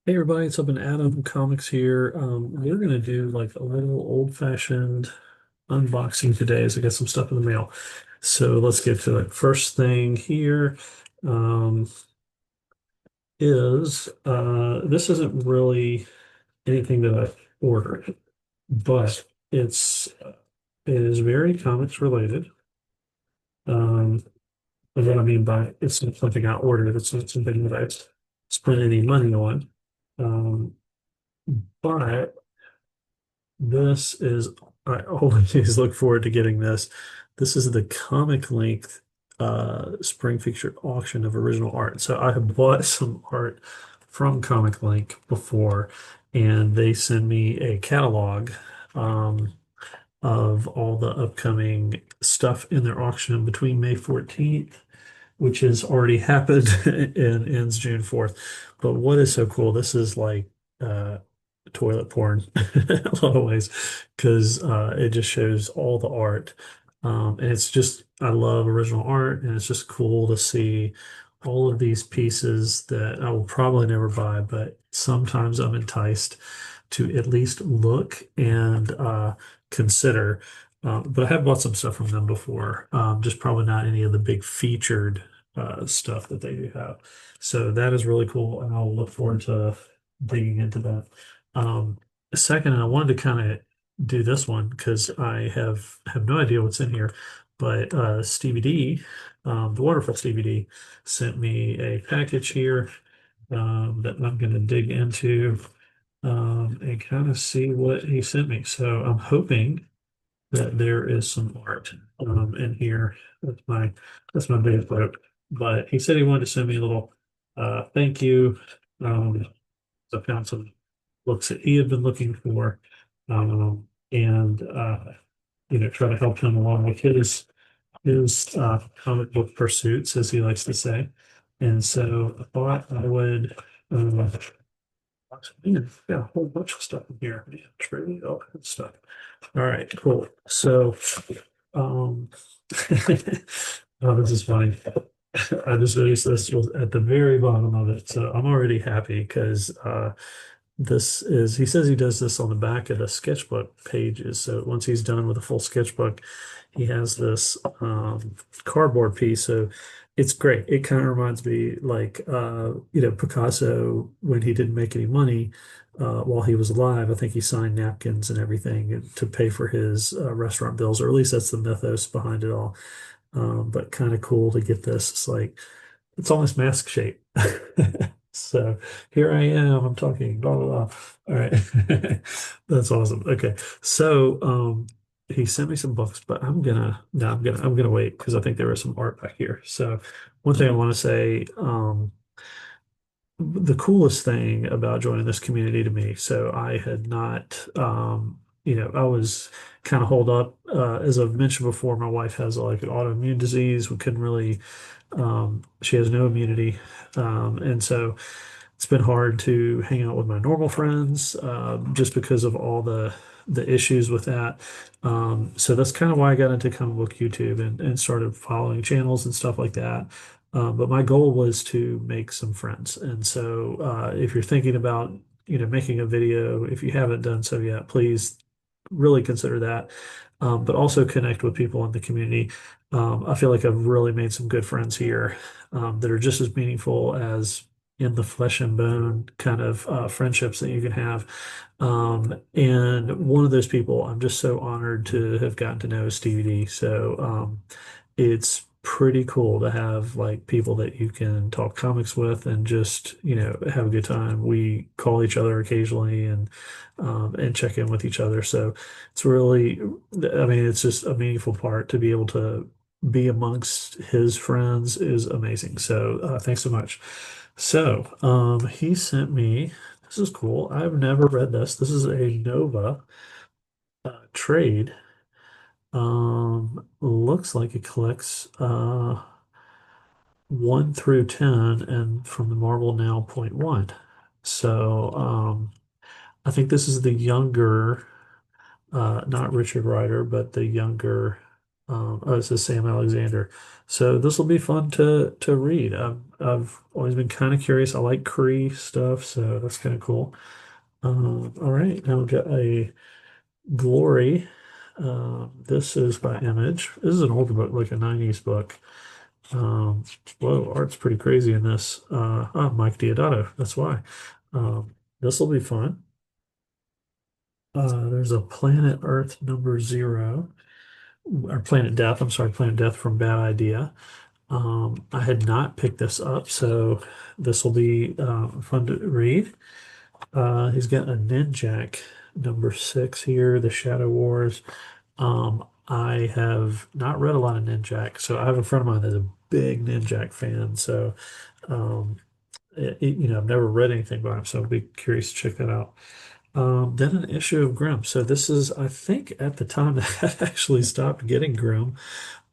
Hey everybody, it's up in Adam Comics here. We're gonna do like a little old-fashioned unboxing today as I get some stuff in the mail. So let's get to it. First thing here um, is this isn't really anything that I ordered, but it is very comics related. Um, and what I mean by it's not something I ordered, it's not something that I spent any money on. Um, but This is, I always look forward to getting this. This is the comic length spring featured auction of original art. So I have bought some art from Comic Link before, and they send me a catalog um, of all the upcoming stuff in their auction between May 14th, which has already happened, and ends June 4th. But what is so cool, this is like uh, toilet porn in a lot of ways because it just shows all the art. And it's just, I love original art, and it's just cool to see all of these pieces that I will probably never buy, but sometimes I'm enticed to at least look and consider. But I have bought some stuff from them before, just probably not any of the big featured stuff that they do have. So that is really cool, and I'll look forward to digging into that. Um, Second, and I wanted to kind of do this one because I have no idea what's in here, but Stevey D, the wonderful Stevey D, sent me a package here that I'm going to dig into and kind of see what he sent me. So I'm hoping that there is some art in here. That's my big hope. But he said he wanted to send me a little thank you. Um, I found some books that he had been looking for, and try to help him along with his comic book pursuits, as he likes to say. And so I thought I would. Man, I've got a whole bunch of stuff in here. Man, trade, all kinds of stuff. All right, cool. So, um, oh, this is funny. I just noticed this was at the very bottom of it. So I'm already happy because this is, he says he does this on the back of the sketchbook pages. So once he's done with a full sketchbook, he has this cardboard piece. So it's great. It kind of reminds me like, Picasso, when he didn't make any money while he was alive, I think he signed napkins and everything to pay for his restaurant bills, or at least that's the mythos behind it all. But kind of cool to get this. It's like, it's almost mask shape. So here I am, I'm talking, blah, blah, blah. All right. That's awesome. Okay. So he sent me some books, but I'm gonna wait because I think there is some art back here. So one thing I want to say, the coolest thing about joining this community to me, so I had not, I was kind of holed up. As I've mentioned before, my wife has like an autoimmune disease. We couldn't really, she has no immunity. And so it's been hard to hang out with my normal friends, just because of all the issues with that. So that's kind of why I got into comic book YouTube and started following channels and stuff like that. But my goal was to make some friends. And so if you're thinking about, making a video, if you haven't done so yet, please really consider that. But also connect with people in the community. I feel like I've really made some good friends here that are just as meaningful as in the flesh and bone kind of friendships that you can have. And one of those people, I'm just so honored to have gotten to know, is Stevie D. So it's pretty cool to have like people that you can talk comics with and just, have a good time. We call each other occasionally and check in with each other. So it's really, I mean, it's just a meaningful part to be able to be amongst his friends is amazing. So thanks so much. So he sent me, this is cool. I've never read this. This is a Nova trade. Looks like it collects 1 through 10 and from the Marvel Now point one. So I think this is the younger, not Richard Rider, but the younger. Oh, this is Sam Alexander. So this will be fun to read. I've always been kind of curious. I like Cree stuff, so that's kind of cool. All right, now we've got a Glory. This is by Image. This is an older book, like a 90s book. Um, Whoa, art's pretty crazy in this. Mike Diodato, that's why. This will be fun. There's a Planet Earth number zero, or Planet Death. I'm sorry, Planet Death from Bad Idea. I had not picked this up, so this will be fun to read. He's got a Ninjak number six here, The Shadow Wars. I have not read a lot of Ninjak, so I have a friend of mine that's a big Ninjak fan. So, um, I've never read anything by him, so I'll be curious to check that out. Then an issue of Grimm. So this is, I think, at the time that I actually stopped getting Grimm.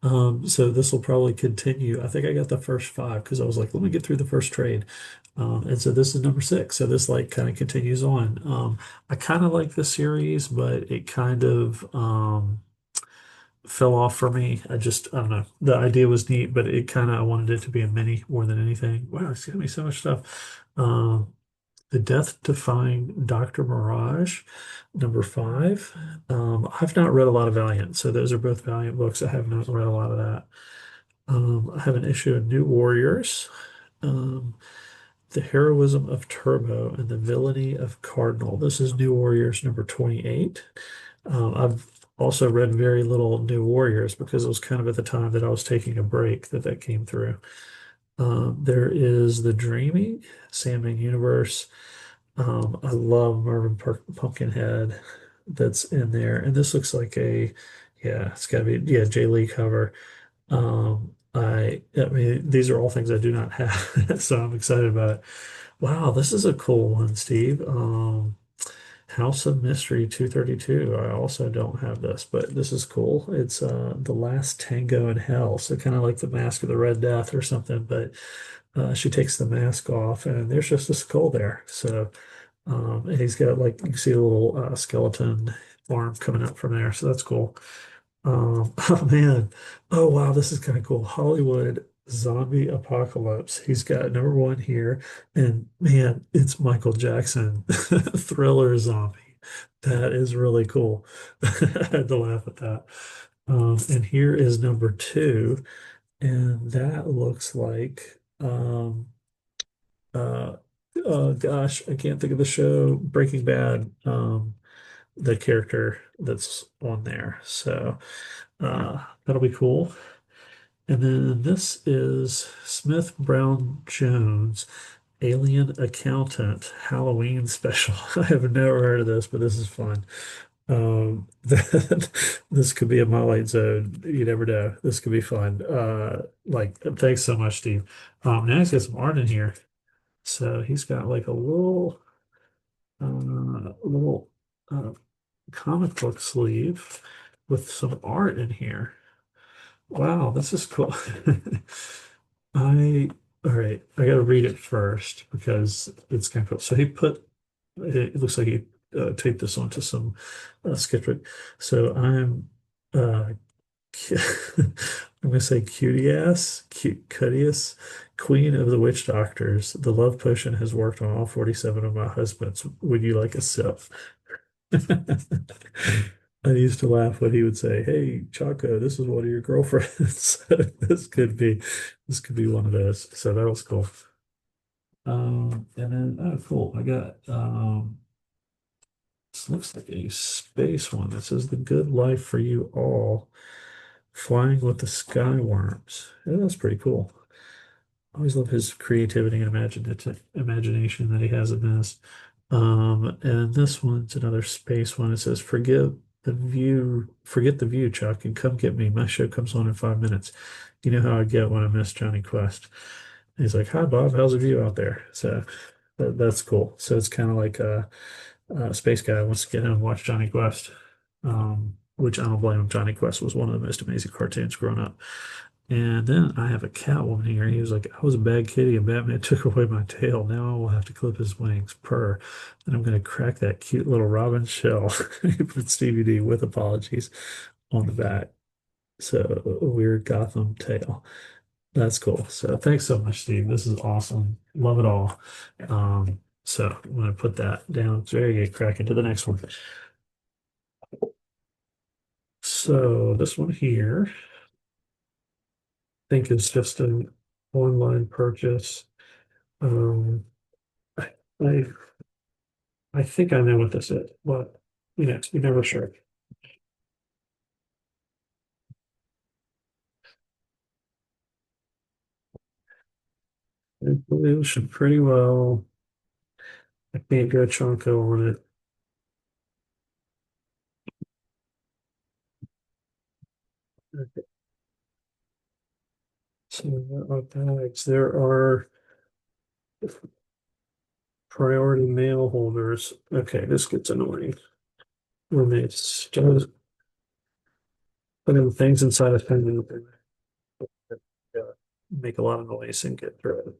So this will probably continue. I think I got the first five because I was like, let me get through the first trade. And so this is number six. So this like kind of continues on. I kind of like the series, but it kind of fell off for me. I don't know. The idea was neat, but it kind of, I wanted it to be a mini more than anything. Wow, it's giving me so much stuff. The Death Defying Dr. Mirage, number five. I've not read a lot of Valiant, so those are both Valiant books. I have not read a lot of that. I have an issue of New Warriors, um, The Heroism of Turbo, and the Villainy of Cardinal. This is New Warriors number 28. I've also read very little New Warriors because it was kind of at the time that I was taking a break that came through. There is The Dreaming, Sandman Universe. I love Marvin Pumpkinhead that's in there. And this looks like yeah, it's got to be, yeah, Jay Lee cover. I mean, these are all things I do not have, so I'm excited about it. Wow, this is a cool one, Steve. House of Mystery 232. I also don't have this, but this is cool. It's The Last Tango in Hell. So kind of like the Mask of the Red Death or something, but she takes the mask off and there's just a skull there. So and he's got like you can see a little skeleton arm coming out from there. So that's cool. Oh man. Oh wow, this is kind of cool. Hollywood Zombie Apocalypse. He's got number one here. And man, it's Michael Jackson Thriller Zombie. That is really cool. I had to laugh at that. And here is number two. And that looks like uh oh gosh, I can't think of the show, Breaking Bad, the character that's on there. So that'll be cool. And then this is Smith Brown Jones, Alien Accountant Halloween Special. I have never heard of this, but this is fun. This could be a my zone. You never know. This could be fun. Thanks so much, Steve. Now he's got some art in here. So he's got like a little uh, comic book sleeve with some art in here. Wow, this is cool. I all right, I gotta read it first because it's kind of cool. So it looks like he taped this onto some sketchbook. So uh I'm gonna say cutie ass, cute cutius, queen of the witch doctors. The love potion has worked on all 47 of my husbands. Would you like a sip? I used to laugh when he would say, "Hey, Chaco, this is one of your girlfriends." This could be one of those. So that was cool. And then oh, cool. I got this looks like a space one that says "The Good Life for You All." Flying with the Skyworms. Yeah, that's pretty cool. I always love his creativity and imagination that he has in this. And this one's another space one. It says, forget the view, Chuck, and come get me. My show comes on in 5 minutes. You know how I get when I miss Johnny Quest." And he's like, "Hi, Bob. How's the view out there?" So that's cool. So it's kind of like a space guy wants to get in and watch Johnny Quest, which I don't blame him. Johnny Quest was one of the most amazing cartoons growing up. And then I have a Catwoman here. He was like, "I was a bad kitty and Batman took away my tail. Now I will have to clip his wings. Purr. And I'm going to crack that cute little Robin shell." He put Stevie D with apologies on the back. So a weird Gotham tale. That's cool. So thanks so much, Steve. This is awesome. Love it all. So I'm gonna put that down. So there you get crack into the next one. So this one here, I think is just an online purchase. Um, I, I I think I know what this is, but you're never sure. I believe it should pretty well. I can't go Chonko on it. Okay, so there are bags. There are priority mail holders. Okay, this gets annoying when they start putting things inside a thing and make a lot of noise and get through it.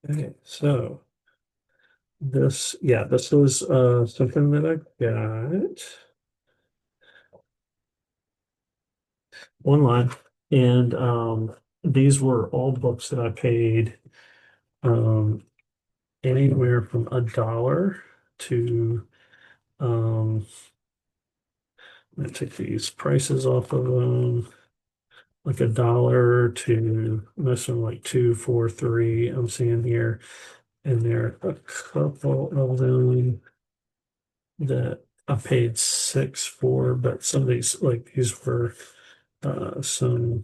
Okay, so this was something that I got online, and these were all books that I paid um, anywhere from $1 to I'm gonna take these prices off of them, like $1 to most of them like 2, 4, 3. I'm seeing here, and there are a couple of them that I paid 6 for, but some of these like these were some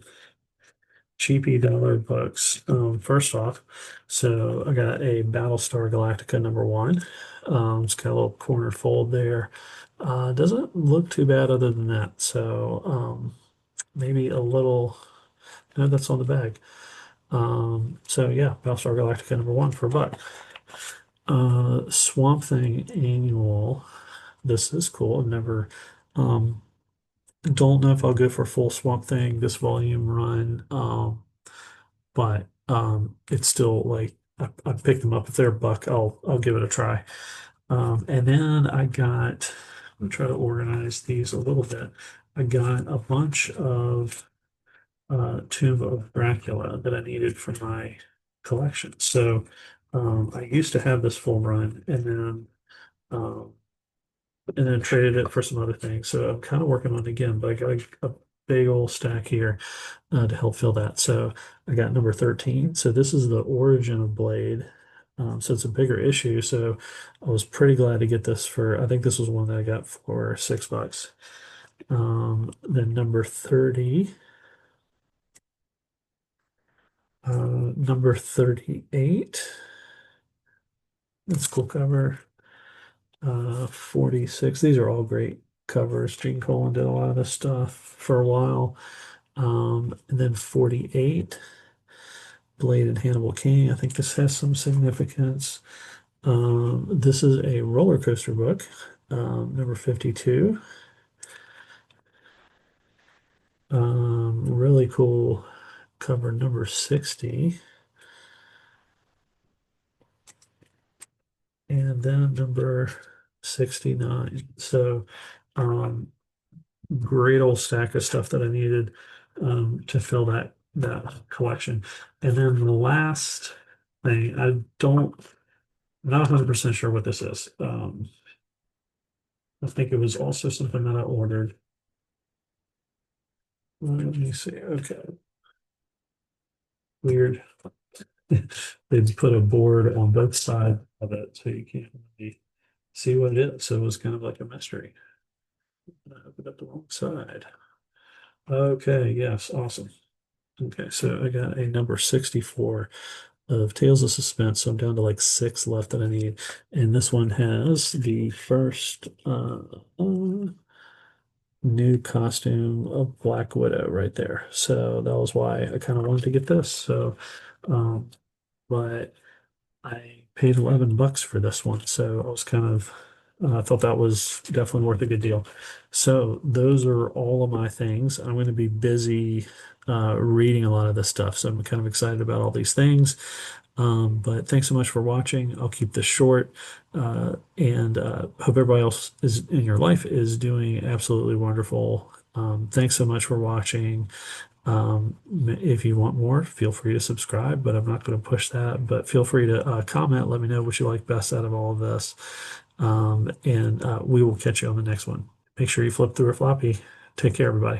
cheapy dollar books. First off, so I got a Battlestar Galactica #1. It's got a little corner fold there. Doesn't look too bad other than that. So maybe a little, no, that's on the bag. So yeah, Battlestar Galactica #1 for a buck. Swamp Thing annual. This is cool. I've never, um, don't know if I'll go for full Swamp Thing this volume run. But it's still like I picked them up. If they're a buck, I'll give it a try. And then I'm gonna try to organize these a little bit. I got a bunch of Tomb of Dracula that I needed for my collection. So I used to have this full run, um, and then traded it for some other things. So I'm kind of working on it again, but I got a big old stack here to help fill that. So I got #13. So this is the origin of Blade. So it's a bigger issue. So I was pretty glad to get this I think this was one that I got for $6. Then #30, #38. That's a cool cover. 46. These are all great covers. Gene Colan did a lot of this stuff for a while. And then 48, Blade and Hannibal King. I think this has some significance. This is a roller coaster book, #52. Really cool cover #60. And then #69. So, um, great old stack of stuff that I needed to fill that collection. And then the last thing, not 100% sure what this is. I think it was also something that I ordered. Let me see. Okay, weird. They put a board on both sides of it, so you can't really see what it is. So it was kind of like a mystery. I opened up the wrong side. Okay, yes, awesome. Okay, so I got a #64 of Tales of Suspense. So I'm down to like 6 left that I need. And this one has the first new costume of Black Widow right there. So that was why I kind of wanted to get this. So, um, but I paid $11 for this one. So I was I thought that was definitely worth a good deal. So those are all of my things. I'm going to be busy reading a lot of this stuff. So I'm kind of excited about all these things. But thanks so much for watching. I'll keep this short, and hope everybody else is in your life is doing absolutely wonderful. Thanks so much for watching. If you want more, feel free to subscribe, but I'm not going to push that. But feel free to comment. Let me know what you like best out of all of this. And we will catch you on the next one. Make sure you flip through a floppy. Take care, everybody.